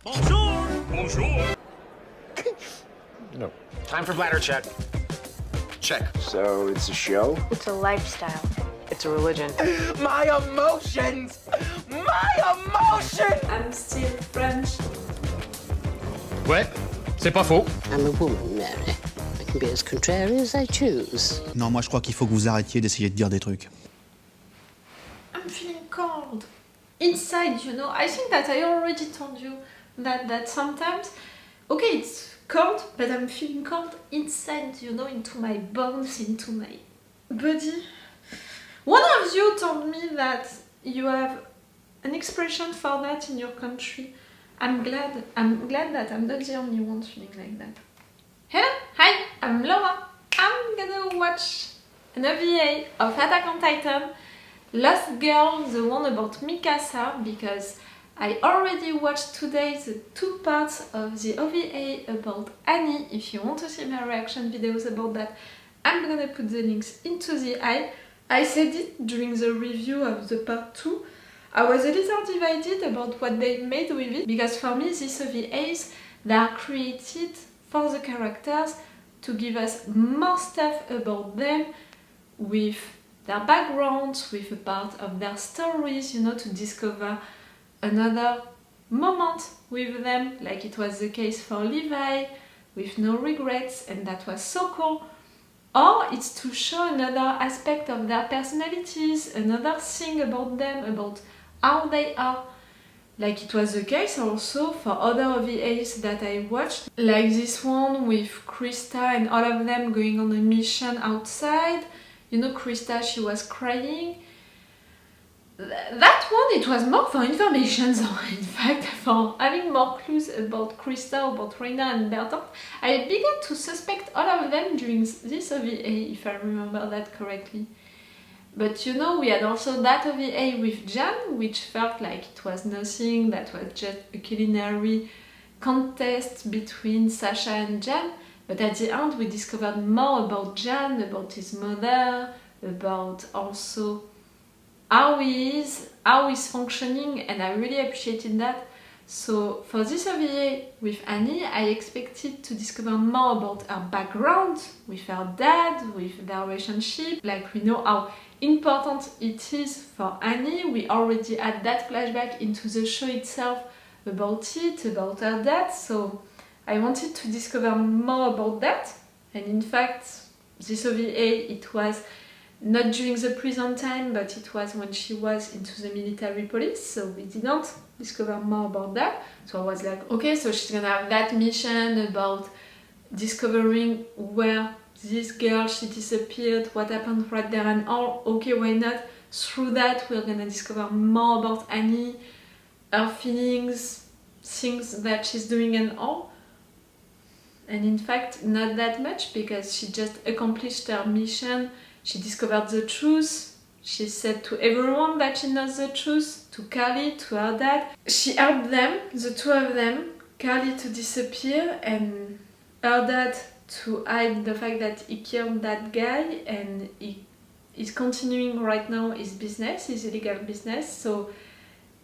Bonjour! Bonjour! No. Time for bladder check. Check. So it's a show? It's a lifestyle. It's a religion. My emotions! My emotions! I'm still French. Ouais, c'est pas faux. I'm a woman, Mary. I can be as contrary as I choose. Non, moi je crois qu'il faut que vous arrêtiez d'essayer de dire des trucs. I'm feeling cold. Inside, you know, I think that I already told you that sometimes, okay, it's cold, but I'm feeling cold inside, you know, into my bones, into my body. One of you told me that you have an expression for that in your country. I'm glad that I'm not the only one feeling like that. Hello, hi, I'm Laura. I'm gonna watch an OVA of Attack on Titan, Lost Girl, the one about Mikasa, because I already watched today the 2 parts of the OVA about Annie. If you want to see my reaction videos about that, I'm gonna put the links into the eye. I said it during the review of the part 2. I was a little divided about what they made with it, because for me these OVAs, they are created for the characters to give us more stuff about them, with their backgrounds, with a part of their stories, you know, to discover another moment with them, like it was the case for Levi, with no regrets, and that was so cool. Or it's to show another aspect of their personalities, another thing about them, about how they are. Like it was the case also for other OVAs that I watched, like this one with Krista and all of them going on a mission outside. You know, Krista, she was crying. That one, it was more for information, so in fact, for having more clues about Krista, about Reina and Bertolt. I began to suspect all of them during this OVA, if I remember that correctly. But you know, we had also that OVA with Jan, which felt like it was nothing, that was just a culinary contest between Sasha and Jan. But at the end, we discovered more about Jan, about his mother, about also how he is, how he's functioning, and I really appreciated that. So for this OVA with Annie, I expected to discover more about her background, with her dad, with their relationship. Like we know how important it is for Annie. We already had that flashback into the show itself about it, about her dad, so I wanted to discover more about that. And in fact, this OVA, it was not during the prison time, but it was when she was into the military police, so we didn't discover more about that. So I was like, okay, so she's gonna have that mission about discovering where this girl, she disappeared, what happened right there and all. Okay, why not? Through that, we're gonna discover more about Annie, her feelings, things that she's doing and all. And in fact, not that much, because she just accomplished her mission. She discovered the truth. She said to everyone that she knows the truth, to Carly, to her dad. She helped them, the 2 of them, Carly to disappear and her dad to hide the fact that he killed that guy, and he is continuing right now his business, his illegal business. So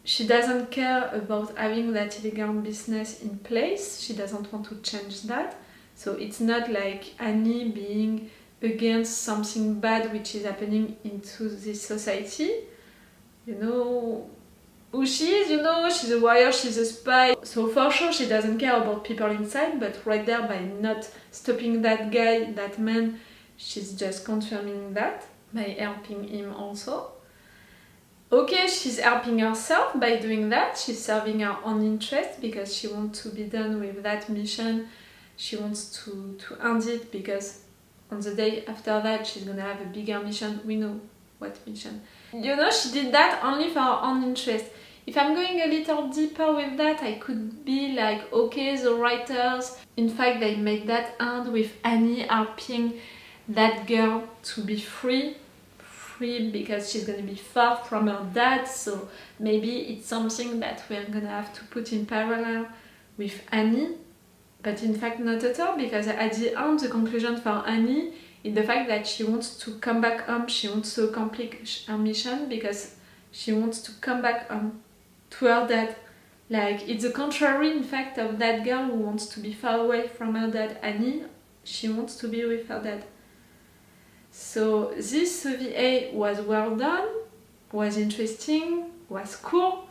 she doesn't care about having that illegal business in place. She doesn't want to change that. So it's not like Annie being against something bad which is happening into this society. You know who she is, you know, she's a warrior, she's a spy. So for sure she doesn't care about people inside, but right there, by not stopping that guy, that man, she's just confirming that by helping him also. Okay, she's helping herself by doing that. She's serving her own interest because she wants to be done with that mission. She wants to end it, because on the day after that she's gonna have a bigger mission. We know what mission. You know, she did that only for her own interest. If I'm going a little deeper with that, I could be like, okay, the writers, in fact, they made that end with Annie helping that girl to be free because she's gonna be far from her dad, so maybe it's something that we're gonna have to put in parallel with Annie. But in fact not at all, because at the end the conclusion for Annie is the fact that she wants to come back home, she wants to accomplish her mission, because she wants to come back home to her dad, Like, it's the contrary, in fact, of that girl who wants to be far away from her dad, Annie. She wants to be with her dad. So this OVA was well done, was interesting, was cool,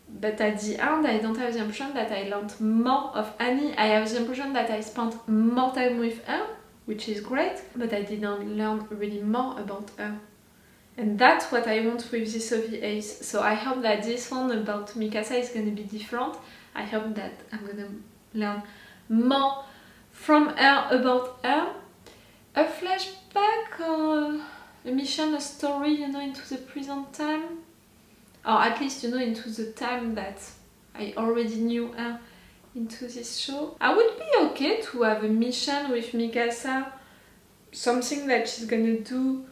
but at the end I don't have the impression that I learned more of Annie. I have the impression that I spent more time with her, which is great, but I didn't learn really more about her. And that's what I want with this OVAs. So I hope that this one about Mikasa is going to be different. I hope that I'm going to learn more from her about her. A flashback or a mission, a story, you know, into the present time. Or at least, you know, into the time that I already knew her into this show. I would be okay to have a mission with Mikasa, something that she's gonna do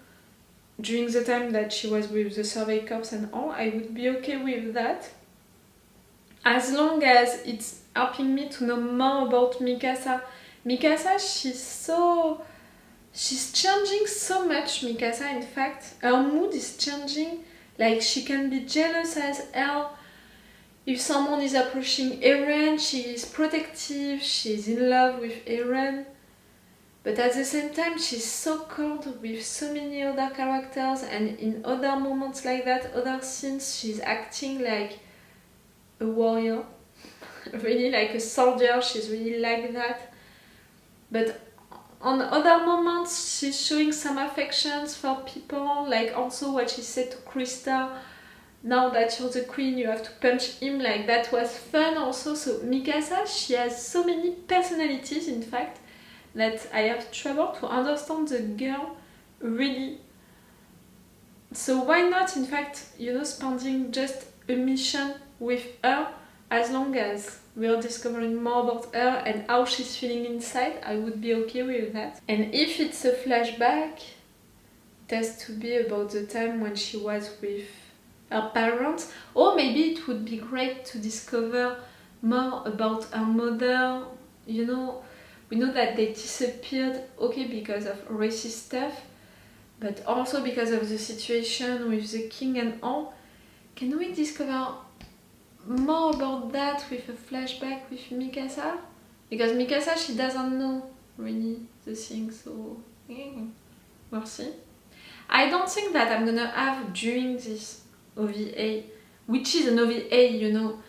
during the time that she was with the Survey Corps and all. I would be okay with that. As long as it's helping me to know more about Mikasa. Mikasa, she's changing so much, Mikasa, in fact. Her mood is changing. Like, she can be jealous as hell. If someone is approaching Eren, she is protective, she's in love with Eren. But at the same time, she's so cold with so many other characters, and in other moments like that, other scenes, she's acting like a warrior. Really like a soldier, she's really like that. But on other moments, she's showing some affections for people, like also what she said to Krista, now that you're the queen, you have to punch him, like that was fun also. So Mikasa, she has so many personalities, in fact, that I have trouble to understand the girl really. So why not, in fact, you know, spending just a mission with her, as long as we are discovering more about her and how she's feeling inside, I would be okay with that. And if it's a flashback, it has to be about the time when she was with her parents, or maybe it would be great to discover more about her mother. You know, we know that they disappeared, okay, because of racist stuff, but also because of the situation with the king and all. Can we discover more about that with a flashback with Mikasa? Because Mikasa, she doesn't know really the thing, so we'll see. I don't think that I'm gonna have during this OVA, which is an OVA, you know,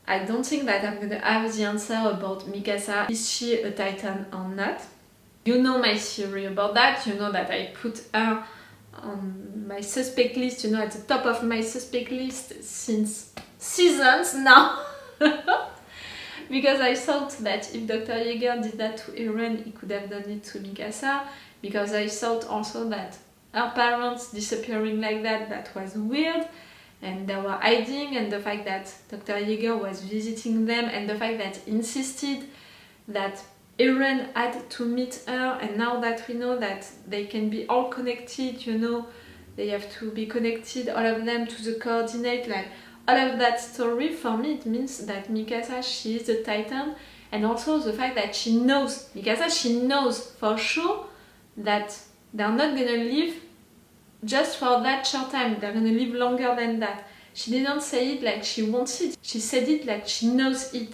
I don't think that I'm gonna have the answer about Mikasa. Is she a Titan or not? You know my theory about that. You know that I put her on my suspect list, you know, at the top of my suspect list since seasons now. Because I thought that if Dr. Yeager did that to Eren, he could have done it to Mikasa. Because I thought also that her parents disappearing like that was weird. And they were hiding, and the fact that Dr. Yeager was visiting them, and the fact that he insisted that Eren had to meet her, and now that we know that they can be all connected, you know, they have to be connected, all of them, to the coordinate, like all of that story, for me it means that Mikasa, she is the Titan, and also the fact that she knows, Mikasa, she knows for sure that they're not gonna live just for that short time, they're gonna live longer than that. She didn't say it like she wants it, she said it like she knows it.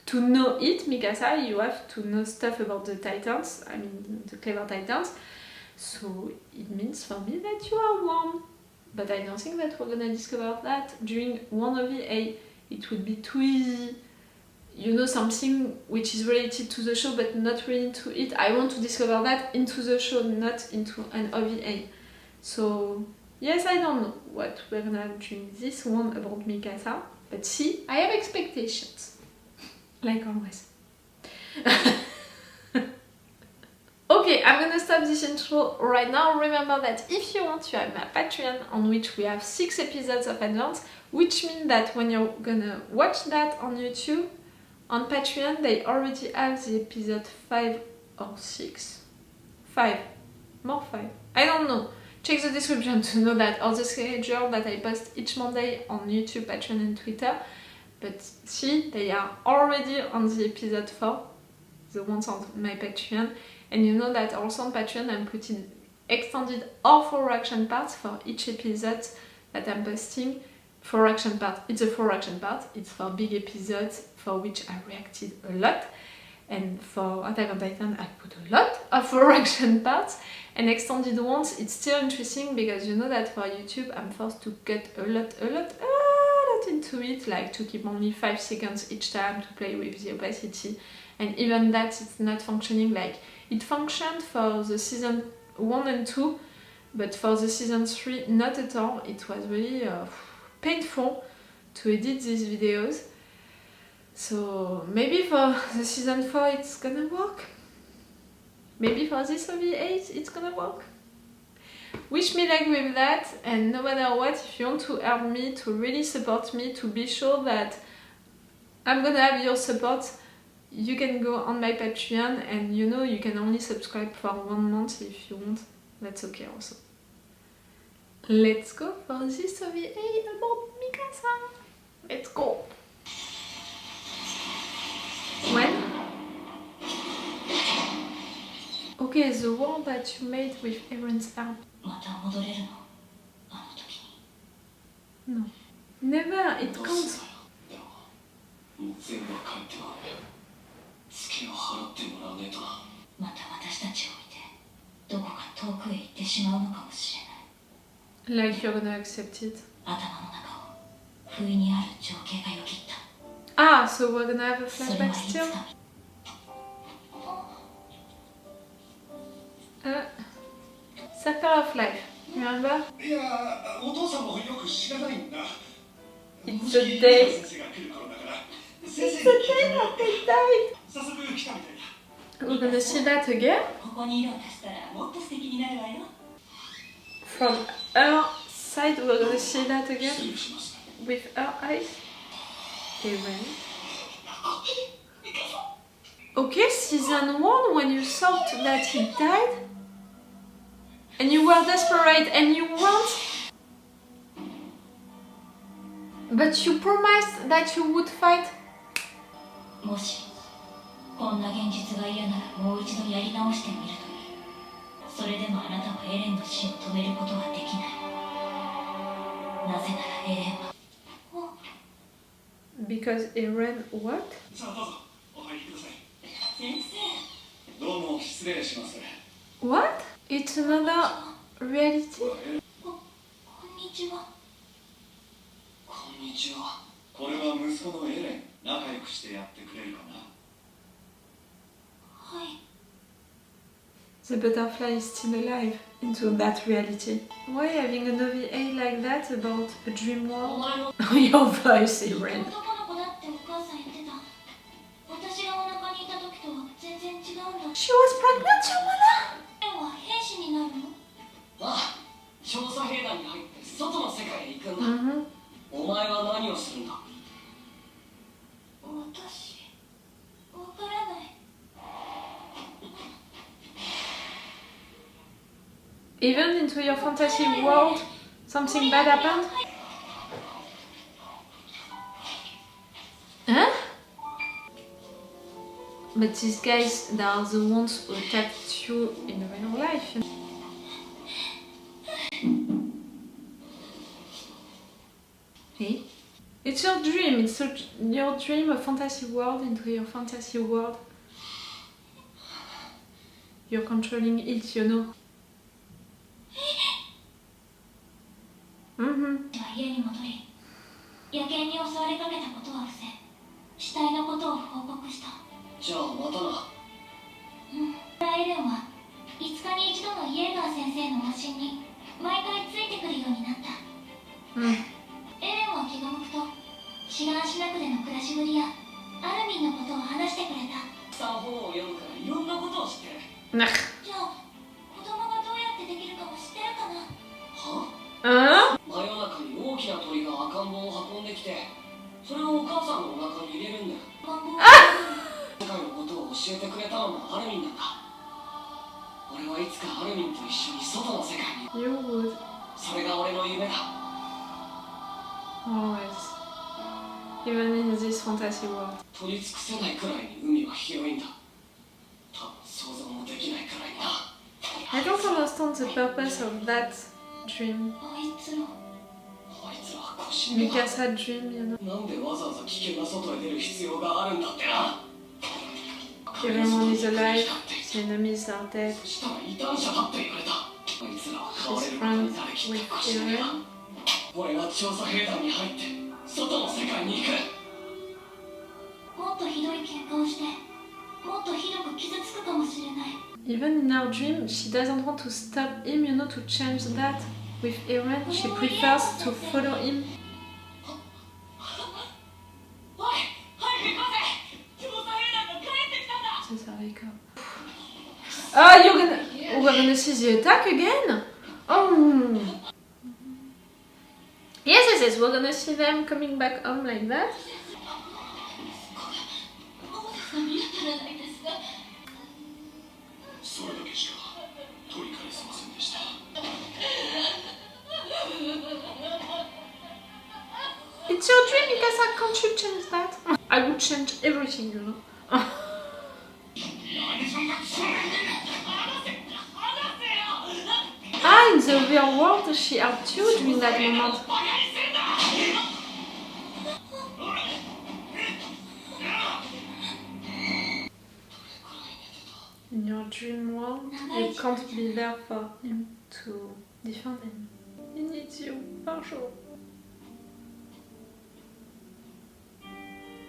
To know it, Mikasa, you have to know stuff about the Titans, I mean the clever Titans, so it means for me that you are one. But I don't think that we're gonna discover that during one OVA. It would be too easy. You know, something which is related to the show but not really into it. I want to discover that into the show, not into an OVA. So yes, I don't know what we're gonna have during this one about Mikasa, but see, I have expectations, like always. Okay, I'm gonna stop this intro right now. Remember that if you want to have my Patreon, on which we have 6 episodes of advance, which means that when you're gonna watch that on YouTube, on Patreon, they already have the episode 5 or 6. 5. More 5. I don't know. Check the description to know that, or the schedule that I post each Monday on YouTube, Patreon and Twitter. But see, they are already on the episode 4, the ones on my Patreon. And you know that also on Patreon I'm putting extended or full reaction parts for each episode that I'm posting. 4 action part. It's a 4 action part. It's for big episodes for which I reacted a lot. And for Attack on Titan, I put a lot of 4 action parts. And extended ones, it's still interesting because you know that for YouTube, I'm forced to cut a lot into it, like to keep only 5 seconds each time to play with the opacity. And even that, it's not functioning like it functioned for the season 1 and 2, but for the season 3, not at all. It was really painful to edit these videos. So maybe for the season 4 it's gonna work. Maybe for this OV8 it's gonna work. Wish me luck with that, and no matter what, if you want to help me, to really support me, to be sure that I'm gonna have your support, you can go on my Patreon, and you know you can only subscribe for 1 month if you want. That's okay also. Let's go for this OVA about Mikasa. Let's go. When? Okay, the world that you made with Eren's help. No. Never, it can't. Like you're gonna accept it. Ah, so we're gonna have a flashback still? Circle of life, remember? It's the day. It's the day that they died. We're gonna see that again. From her side, we're gonna see that again with her eyes. Eren. Okay, season 1, when you thought that he died, and you were desperate and you want, but you promised that you would fight. Because Eren what? What? It's another reality? The butterfly is still alive into that reality. Why having an OVA like that about a dream world? Your voice, Eren. She was pregnant, your mother? Even into your fantasy world, something bad happened? Huh? But these guys, they are the ones who attacked you in real life. Hey? It's your dream, it's your dream, a fantasy world into your fantasy world. You're controlling it, you know. You would. Always. Even in this fantasy world. I don't understand the purpose of that dream. Mikasa dream, you know. なんでわざわざ危険な外へ出る必要があるんだってな。 Everyone is alive, the enemies are dead. そしたら異端者だって言われた。あいつらは変われ She's ることに friends なりきっ with てかもしれないな。 Eren. 俺は調査兵団に入って外の世界に行く。もっとひどい喧嘩をしてもっとひどく傷つくかもしれない。 Even in her dream, she doesn't want to stop him, you know, to change that. With Eren, she prefers to follow him. おい、早く行こうぜ。調査兵団が帰ってきたんだ。 Since I wake up. Ah, we're gonna see the attack again? Oh! Yes, we're gonna see them coming back home like that. それだけしか取り返せませんでした。 It's your dream, Mikasa, can't you change that? I would change everything, you know. Ah, in the real world, she helped you during that moment. In your dream world, you can't be there for him to defend him. He needs you, for sure.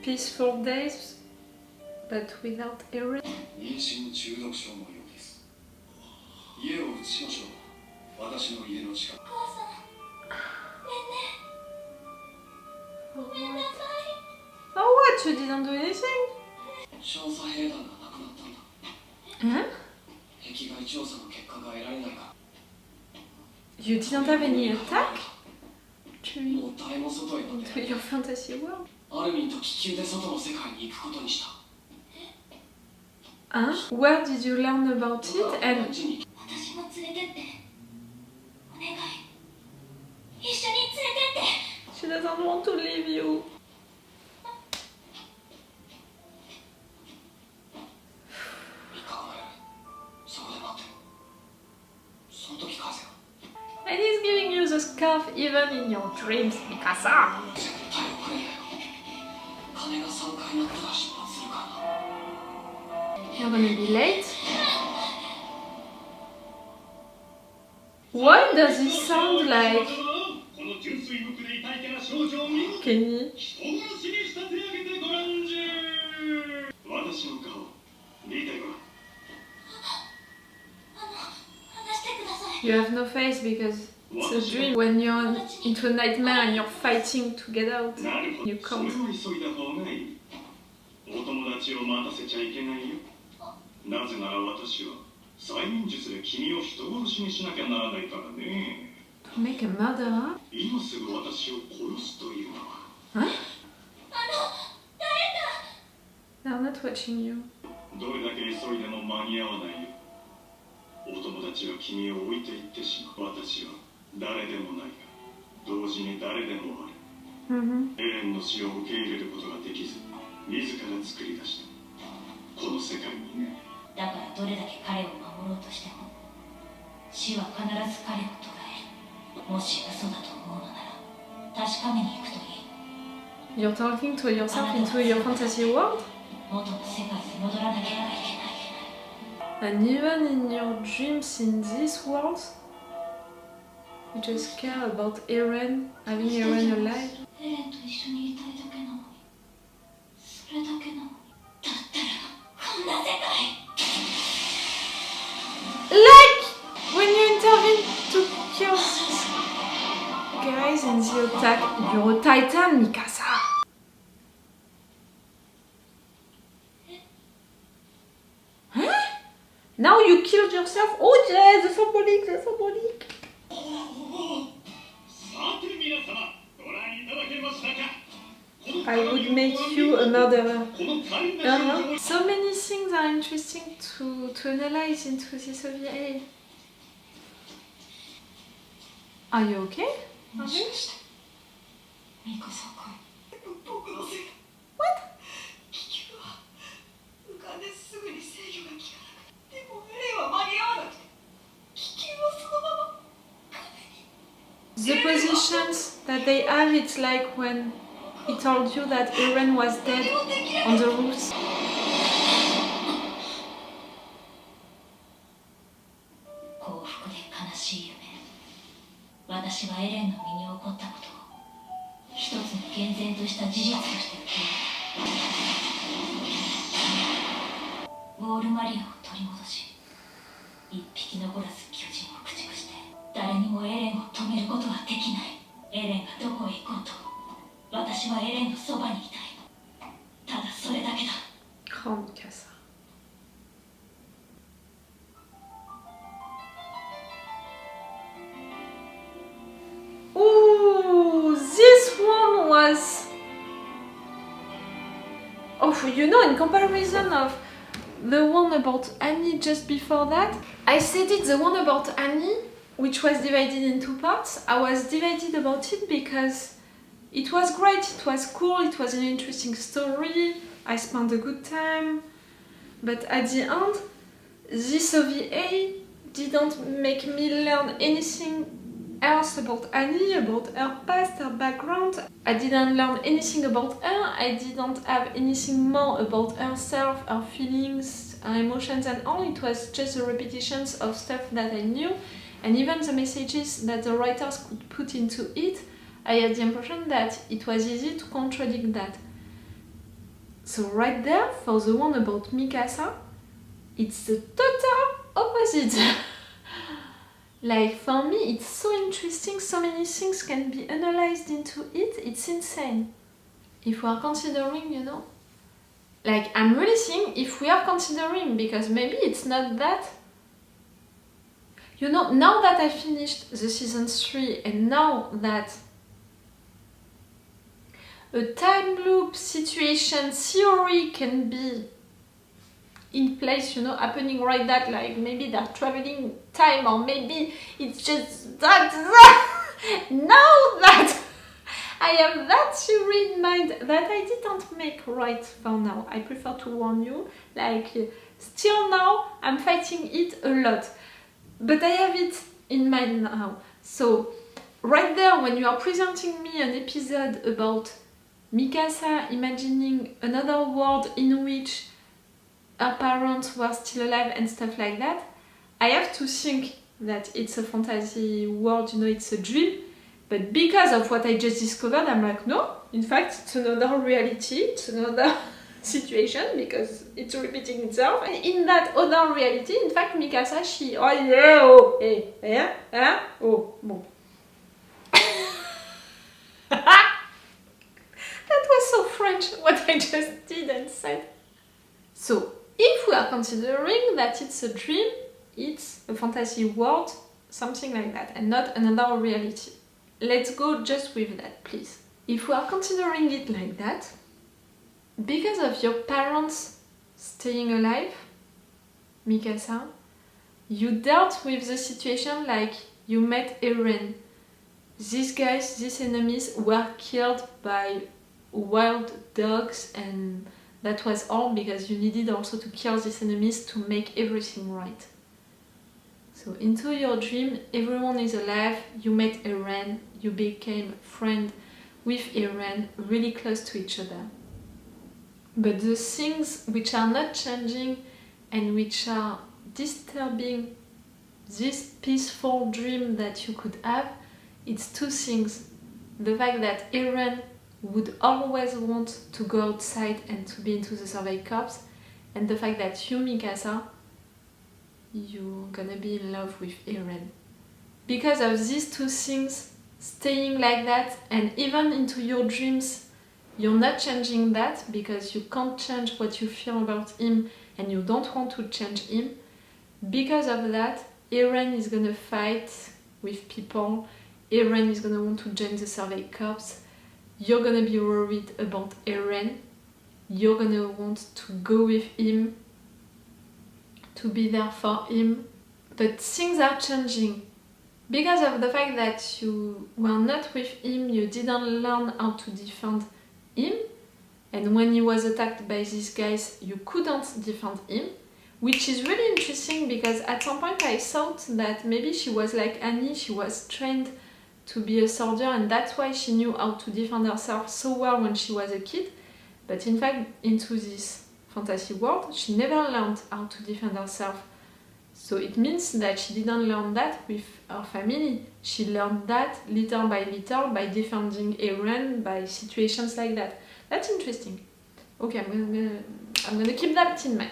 Peaceful days, but without Eren. 妊娠中毒症のようです。家を移しましょう。私の家の近く。お母さん、ねんね。 Oh what? You didn't do anything? 調査兵団がなくなったんだ。 Huh? 壁外調査の結果が得られないか。 You didn't have any attack? もう誰も外へなん Into て。 your fantasy world? アルミンと気球で外の世界に行くことにした。 Huh? Where did you learn about it? And 私も連れてって。お願い。一緒に連れてって。 she doesn't want to leave you. 3日後の夜、そこで待ってる。その時返せよ。 And he's giving you the scarf even in your dreams, Mikasa. 絶対遅れんなよ。金が3回鳴ったら出発するからな。 You're gonna be late. Why does it sound like この純粋無垢でいたいキャラ少女を見事 Kenny? 人殺しに仕立て上げてごらんじゅ私の顔見てごらん。話してください。 You have no face because it's a dream. When you're into a nightmare and you're fighting to get out, なるほど you そ can't. れは急いだ方がいい。お友達を待たせちゃいけないよ。なぜなら私は催眠術で君を人殺しにしなきゃならないからね。 To make a murderer? 今すぐ私を殺すというのは。 Huh? They're not watching you. どれだけ急いでも間に合わないよ。お友達は君を置いていってしまう。私は誰でもないが、同時に誰でもある。 Mm-hmm. エレンの死を受け入れることができず、自ら作り出した。この世界にね。だからどれだけ彼を守ろうとしても死は必ず彼を捕らえる。もし嘘だと思うのなら確かめに行くといい。 You're talking to yourself into your fantasy world? 元の世界に戻らなければいけない。 And even in your dreams in this world, you just care about Eren, having Eren alive. エレンと一緒にいたいだけなのに、それだけなのに。だったらこんな世界。 Like when you intervene to kill these guys in the attack, you're a titan, Mikasa. Huh? Now you killed yourself? Oh yeah, the symbolic, the symbolic. さて皆様、ご覧いただけましたか。 I would make you a murderer. この可憐な少女 So many things are interesting to analyze into this OVA. Are you okay? もしかしてミカさんかい。僕のせいだ。 What? 気球は浮かんですぐに制御が効かなくて、でもエレンは間に合わなくて、気球はそのまま壁に。 The positions that they have, it's like when he told you that Eren was dead on the roofs. 幸福で悲しい夢。私はエレンの身に起こったことを一つの厳然とした事実として受け入れた。ウォールマリアを取り戻し、一匹残らず巨人を駆逐して、誰にもエレンを止めることはできない。エレンがどこへ行こうと、私はエレンのそばにいたい。ただそれだけだ。Grande Mikasa. Ooh, this one was... Oh, you know, in comparison of the one about Annie just before that, I said it, the one about Annie, which was divided in two parts, I was divided about it because it was great, it was cool, it was an interesting story, I spent a good time, but at the end, this OVA didn't make me learn anything else about Annie, about her past, her background. I didn't learn anything about her, I didn't have anything more about herself, her feelings, her emotions and all. It was just the repetitions of stuff that I knew, and even the messages that the writers could put into it, I had the impression that it was easy to contradict that. So right there, for the one about Mikasa, it's the total opposite. Like, for me, it's so interesting, so many things can be analyzed into it, it's insane. If we are considering, you know, like, I'm really saying if we are considering, because maybe it's not that. You know, now that I finished the season 3 and now that a time loop situation theory can be in place, you know, happening right that, like maybe they're traveling time or maybe it's just that. Now that I have that theory in mind that I didn't make right for now, I prefer to warn you, like still now I'm fighting it a lot, but I have it in mind now. So right there, when you are presenting me an episode about Mikasa imagining another world in which her parents were still alive and stuff like that, I have to think that it's a fantasy world, you know, it's a dream. But because of what I just discovered, I'm like, no, in fact, it's another reality, it's another situation, because it's repeating itself. And in that other reality, in fact, Mikasa, she, oh yeah, oh, hey, yeah, oh, bon. That was so French, what I just did and said. So, if we are considering that it's a dream, it's a fantasy world, something like that, and not another reality. Let's go just with that, please. If we are considering it like that, because of your parents staying alive, Mikasa, you dealt with the situation like you met Eren. These guys, these enemies, were killed by wild dogs, and that was all because you needed also to kill these enemies to make everything right. So into your dream, everyone is alive, you met Eren, you became friend with Eren, really close to each other. But the things which are not changing and which are disturbing this peaceful dream that you could have, it's two things. The fact that Eren would always want to go outside and to be into the Survey Corps, and the fact that you, Mikasa, you're gonna be in love with Eren. Because of these two things staying like that, and even into your dreams, you're not changing that because you can't change what you feel about him and you don't want to change him. Because of that, Eren is gonna fight with people, Eren is gonna want to join the Survey Corps, you're gonna be worried about Eren, you're gonna want to go with him, to be there for him, but things are changing. Because of the fact that you were not with him, you didn't learn how to defend him, and when he was attacked by these guys, you couldn't defend him, which is really interesting because at some point I thought that maybe she was like Annie, she was trained to be a soldier, and that's why she knew how to defend herself so well when she was a kid. But in fact, into this fantasy world, she never learned how to defend herself. So it means that she didn't learn that with her family. She learned that little by little by defending Eren, by situations like that. That's interesting. Okay, I'm gonna keep that in mind.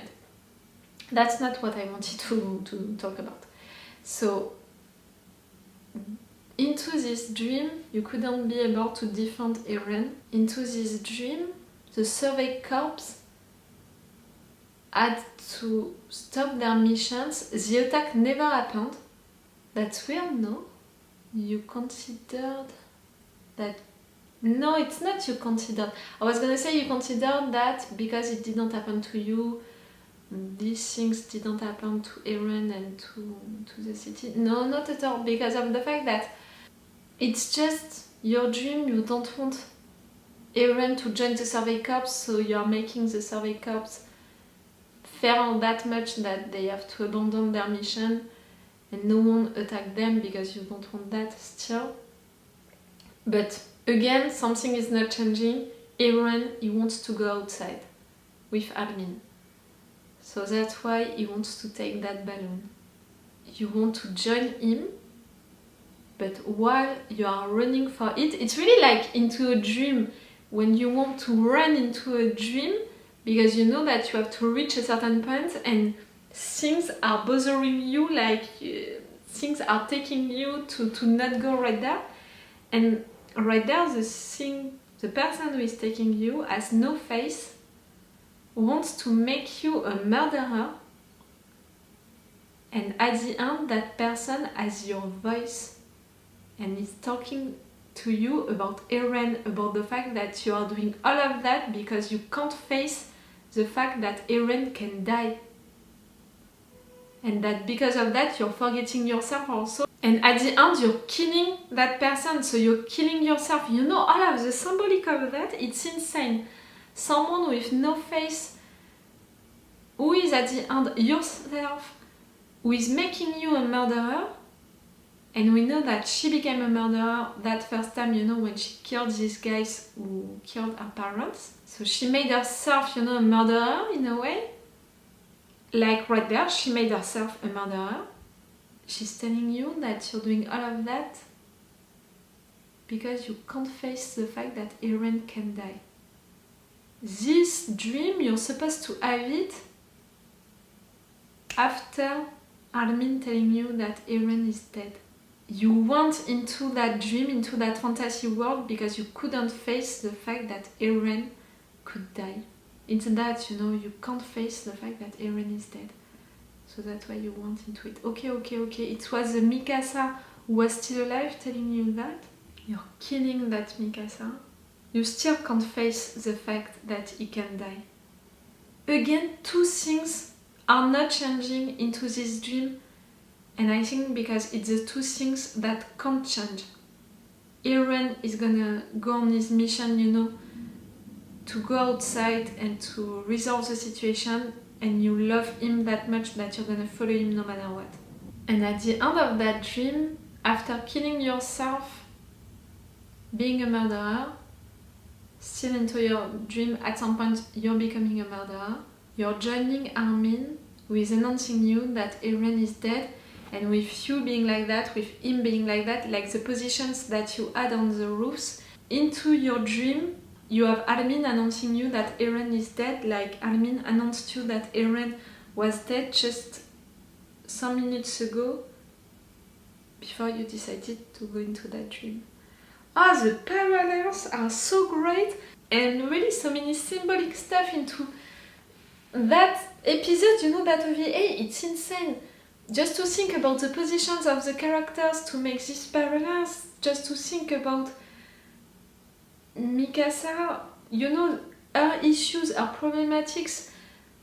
That's not what I wanted to talk about. So, into this dream, you couldn't be able to defend Eren. Into this dream, the survey corps had to stop their missions. The attack never happened. That's weird, no? You considered that... No, it's not you considered. I was gonna say you considered that because it didn't happen to you, these things didn't happen to Eren and to the city. No, not at all, because of the fact that it's just your dream. You don't want Eren to join the survey corps, so you're making the survey corps fail that much that they have to abandon their mission and no one attack them because you don't want that still. But again, something is not changing. Eren, he wants to go outside with Armin. So that's why he wants to take that balloon. You want to join him, but while you are running for it, it's really like into a dream. When you want to run into a dream, because you know that you have to reach a certain point and things are bothering you, like things are taking you to not go right there. And right there, the person who is taking you has no face, wants to make you a murderer, and at the end that person has your voice and is talking to you about Eren, about the fact that you are doing all of that because you can't face the fact that Eren can die, and that because of that you're forgetting yourself also, and at the end you're killing that person, so you're killing yourself. You know all of the symbolic of that. It's insane. Someone with no face, who is at the end yourself, who is making you a murderer. And we know that she became a murderer that first time, you know, when she killed these guys who killed her parents. So she made herself, you know, a murderer in a way. Like right there, she made herself a murderer. She's telling you that you're doing all of that because you can't face the fact that Eren can die. This dream, you're supposed to have it after Armin telling you that Eren is dead. You went into that dream, into that fantasy world, because you couldn't face the fact that Eren could die. It's that, you know, you can't face the fact that Eren is dead. So that's why you went into it. Okay. It was the Mikasa who was still alive telling you that. You're killing that Mikasa. You still can't face the fact that he can die. Again, two things are not changing into this dream. And I think because it's the two things that can't change. Eren is gonna go on his mission, you know, to go outside and to resolve the situation, and you love him that much that you're gonna follow him no matter what. And at the end of that dream, after killing yourself, being a murderer, still into your dream, at some point you're becoming a murderer, you're joining Armin, who is announcing you that Eren is dead. And with you being like that, with him being like that, like the positions that you had on the roofs, into your dream, you have Armin announcing you that Eren is dead, like Armin announced you that Eren was dead just some minutes ago, before you decided to go into that dream. Ah, the parallels are so great, and really so many symbolic stuff into that episode, you know, that OVA, it's insane. Just to think about the positions of the characters to make these parallels, just to think about Mikasa, you know, her issues, her problematics,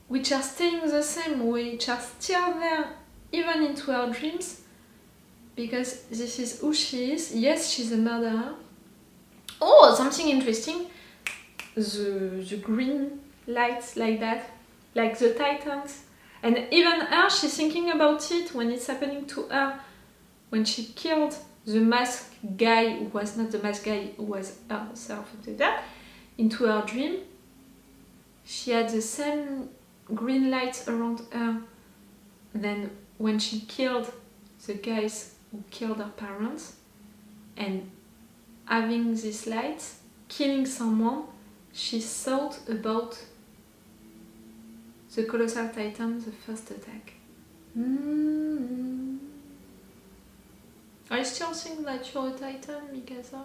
which are staying the same, which are still there, even into her dreams, because this is who she is. Yes, she's a murderer. Oh, something interesting, the green lights like that, like the Titans. And even her, she's thinking about it when it's happening to her. When she killed the masked guy who was not the masked guy, who was herself into her dream, she had the same green lights around her than when she killed the guys who killed her parents, and having these lights, killing someone, she thought about the Colossal Titan, the first attack. I still think that you're a Titan, Mikasa.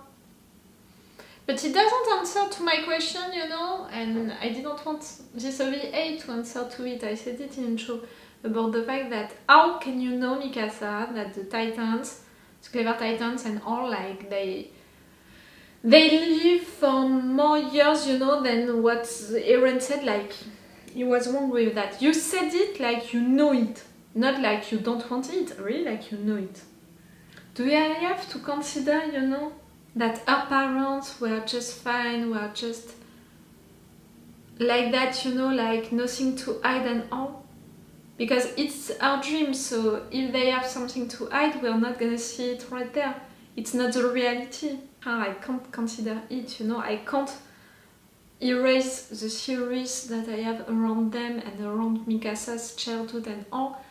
But it doesn't answer to my question, you know, and I didn't want this OVA to answer to it. I said it in intro about the fact that how can you know, Mikasa, that the Titans, the clever Titans and all, like, they live for more years, you know, than what Eren said, like, he was wrong with that. You said it like you know it, not like you don't want it, really like you know it. Do I have to consider, you know, that her parents were just fine, were just like that, you know, like nothing to hide and all? Because it's our dream, so if they have something to hide, we're not gonna see it right there. It's not the reality. I can't consider it, you know, I can't erase the theories that I have around them and around Mikasa's childhood and all,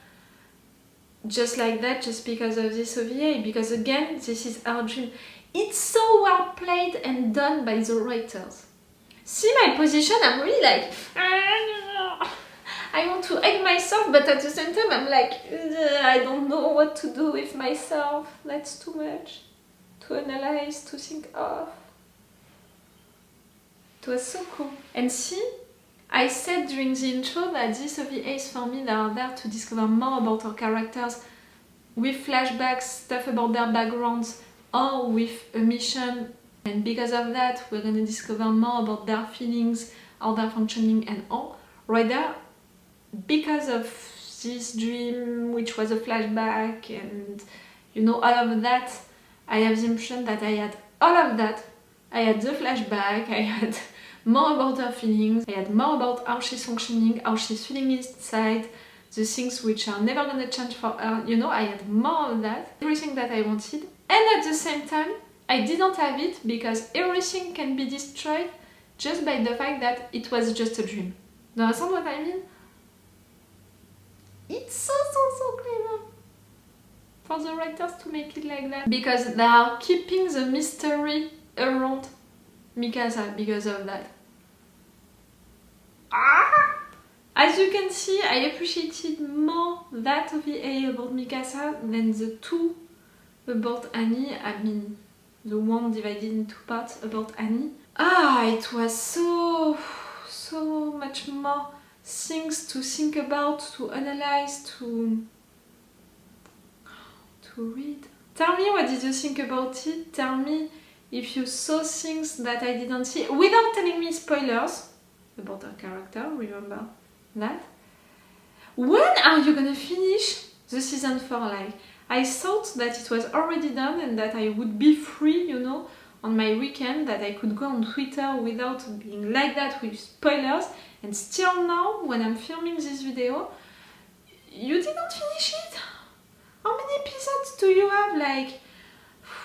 just like that, just because of this OVA, because again, this is our dream. It's so well played and done by the writers. See my position, I'm really like, I want to hate myself, but at the same time I'm like, I don't know what to do with myself, that's too much to analyze, to think of. It was so cool. And see, I said during the intro that these OVAs for me, they are there to discover more about our characters with flashbacks, stuff about their backgrounds, or with a mission, and because of that we're gonna discover more about their feelings, how they're functioning and all. Right there, because of this dream, which was a flashback, and you know, all of that, I have the impression that I had all of that. I had the flashback, I had more about her feelings, I had more about how she's functioning, how she's feeling inside, the things which are never gonna change for her, you know, I had more of that, everything that I wanted. And at the same time, I didn't have it because everything can be destroyed just by the fact that it was just a dream. Do you understand what I mean? It's so clever for the writers to make it like that, because they are keeping the mystery around Mikasa because of that. As you can see, I appreciated more that OVA about Mikasa than the two about Annie. I mean, the one divided into parts about Annie. It was so much more things to think about, to analyze, to read. Tell me, what did you think about it? Tell me if you saw things that I didn't see, without telling me spoilers about her character, remember that. When are you gonna finish the season 4? Like, I thought that it was already done and that I would be free, you know, on my weekend, that I could go on Twitter without being like that with spoilers, and still now, when I'm filming this video, you didn't finish it? How many episodes do you have? Like,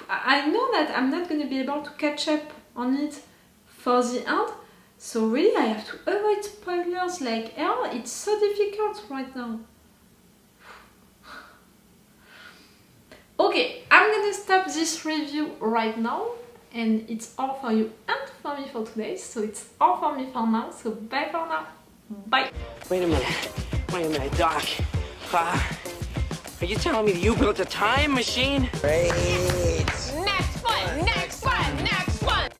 I know that I'm not gonna be able to catch up on it for the end, so really I have to avoid spoilers like hell. It's so difficult right now. Okay, I'm gonna stop this review right now, and it's all for you and for me for today, so it's all for me for now, so bye for now. Bye! Wait a minute, Doc. Are you telling me that you built a time machine? Hey.